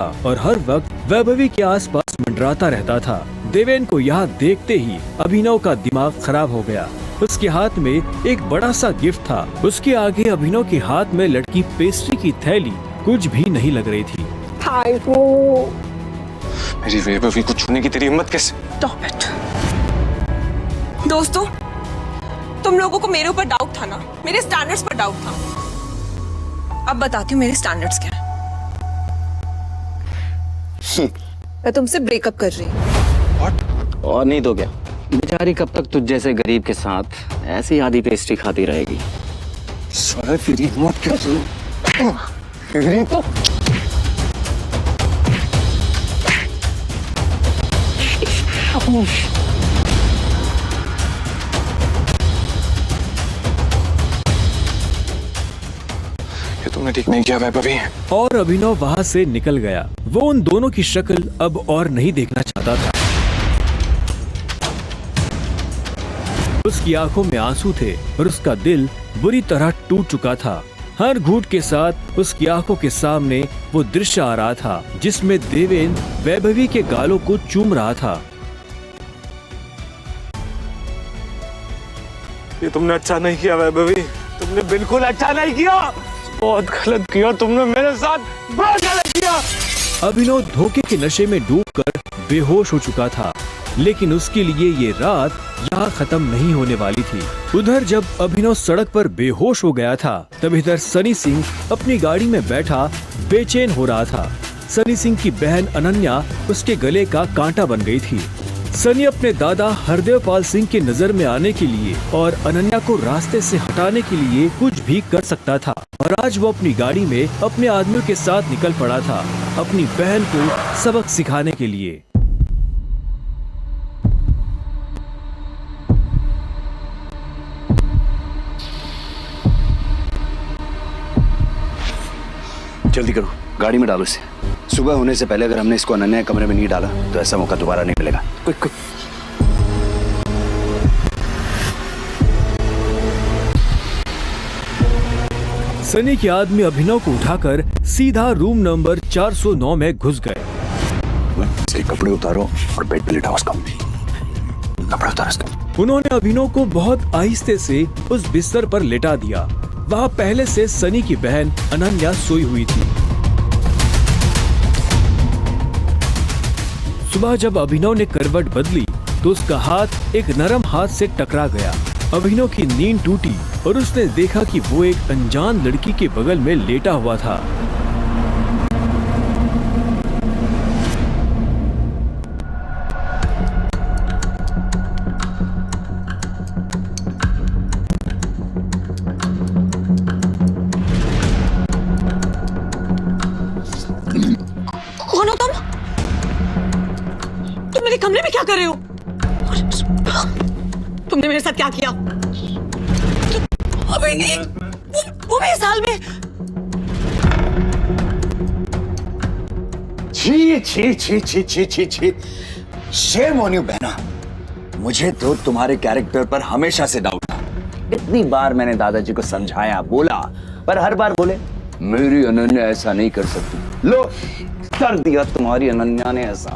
और हर वक्त वैभवी के आसपास मंडराता रहता था। देवेन को यहाँ देखते ही अभिनव का दिमाग खराब हो गया। उसके हाथ में एक बड़ा सा गिफ्ट था। उसके आगे अभिनव के हाथ में लटकी पेस्ट्री की थैली कुछ भी नहीं लग रही थी। मेरी वैभवी को छूने की तेरी हिम्मत कैसे? Stop it. दोस्तों, तुम लोगों को मेरे ऊपर डाउट था ना, मेरे स्टैंडर्ड्स पर डाउट था। अब बताती हूँ मेरे स्टैंडर्ड्स क्या है। मैं तुमसे ब्रेकअप कर रही हूँ। और नहीं तो क्या, बेचारी कब तक तुझ जैसे गरीब के साथ ऐसी आधी पेस्ट्री खाती रहेगी। साला तेरी हिम्मत कैसे? तो ये तुमने ठीक नहीं किया वैभवी। और अभिनव वहाँ से निकल गया। वो उन दोनों की शक्ल अब और नहीं देखना चाहता था। उसकी आंखों में आंसू थे और उसका दिल बुरी तरह टूट चुका था। हर घूंट के साथ उसकी आंखों के सामने वो दृश्य आ रहा था जिसमें देवेन वैभवी के गालों को चूम रहा था। ये तुमने अच्छा नहीं किया वैभवी, तुमने बिल्कुल अच्छा नहीं किया। बहुत गलत किया तुमने मेरे साथ, बहुत गलत किया। अभिनव धोखे के नशे में डूबकर बेहोश हो चुका था, लेकिन उसके लिए ये रात यहाँ खत्म नहीं होने वाली थी। उधर जब अभिनव सड़क पर बेहोश हो गया था, तब इधर सनी सिंह अपनी गाड़ी में बैठा बेचैन हो रहा था। सनी सिंह की बहन अनन्या उसके गले का कांटा बन गई थी। सनी अपने दादा हरदेवपाल सिंह के नजर में आने के लिए और अनन्या को रास्ते से हटाने के लिए कुछ भी कर सकता था, और आज वो अपनी गाड़ी में अपने आदमियों के साथ निकल पड़ा था अपनी बहन को सबक सिखाने के लिए। जल्दी करो, गाड़ी में डालो इसे। सुबह होने से पहले अगर हमने इसको अनन्या कमरे में नहीं डाला तो ऐसा मौका दोबारा नहीं मिलेगा। Quick quick. सनी के आदमी अभिनव को उठाकर सीधा रूम नंबर 409 में घुस गए। इसके कपड़े उतारो और बेड पे लिटाओ उसका। कपड़े उतारो इसका। उन्होंने अभिनव को बहुत आहिस्ते से उस बिस्तर पर लेटा दिया। वहाँ पहले से सनी की बहन अनन्या सोई हुई थी। सुबह जब अभिनव ने करवट बदली तो उसका हाथ एक नरम हाथ से टकरा गया। अभिनव की नींद टूटी और उसने देखा कि वो एक अनजान लड़की के बगल में लेटा हुआ था। कौन हो तुम? तुम मेरे कमरे में क्या कर रहे हो? तुमने मेरे साथ क्या किया? अबे वो मेरे साल में। छी छी छी छी छी छी छी। शेम ऑन यू बहना। मुझे तो तुम्हारे कैरेक्टर पर हमेशा से डाउट था। इतनी बार मैंने दादाजी को समझाया, बोला, पर हर बार बोले मेरी अनन्या ऐसा नहीं कर सकती। लो, कर दिया तुम्हारी अनन्या ने ऐसा।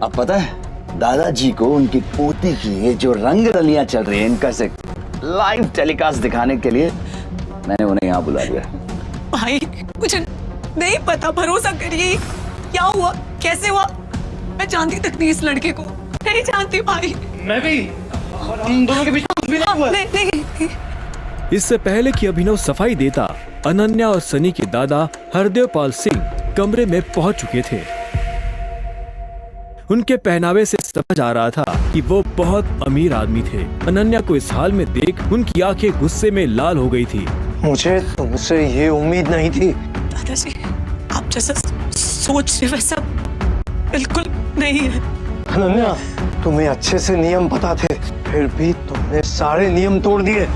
अब पता है दादाजी को उनकी पोती की ये जो रंग रलियां चल रही है, इनका से लाइव टेलीकास्ट दिखाने के लिए मैंने उन्हें यहाँ बुला लिया। भाई मुझे नहीं पता, भरोसा करिए। क्या हुआ, कैसे हुआ? मैं जानती तक नहीं इस लड़के को, नहीं जानती भाई। मैं भी, हम दोनों के बीच में कुछ भी नहीं हुआ। नहीं। इससे पहले कि अभिनव सफाई देता, अनन्या और सनी के दादा हरदेवपाल सिंह कमरे में पहुंच चुके थे। उनके पहनावे से समझ आ रहा था कि वो बहुत अमीर आदमी थे। अनन्या को इस हाल में देख उनकी आंखें गुस्से में लाल हो गई थी। मुझे तुमसे ये उम्मीद नहीं थी। दादाजी, आप जैसा सोच रहे वैसा बिल्कुल नहीं है। अनन्या, तुम्हें अच्छे से नियम पता थे, फिर भी तुमने सारे नियम तोड़ दिए।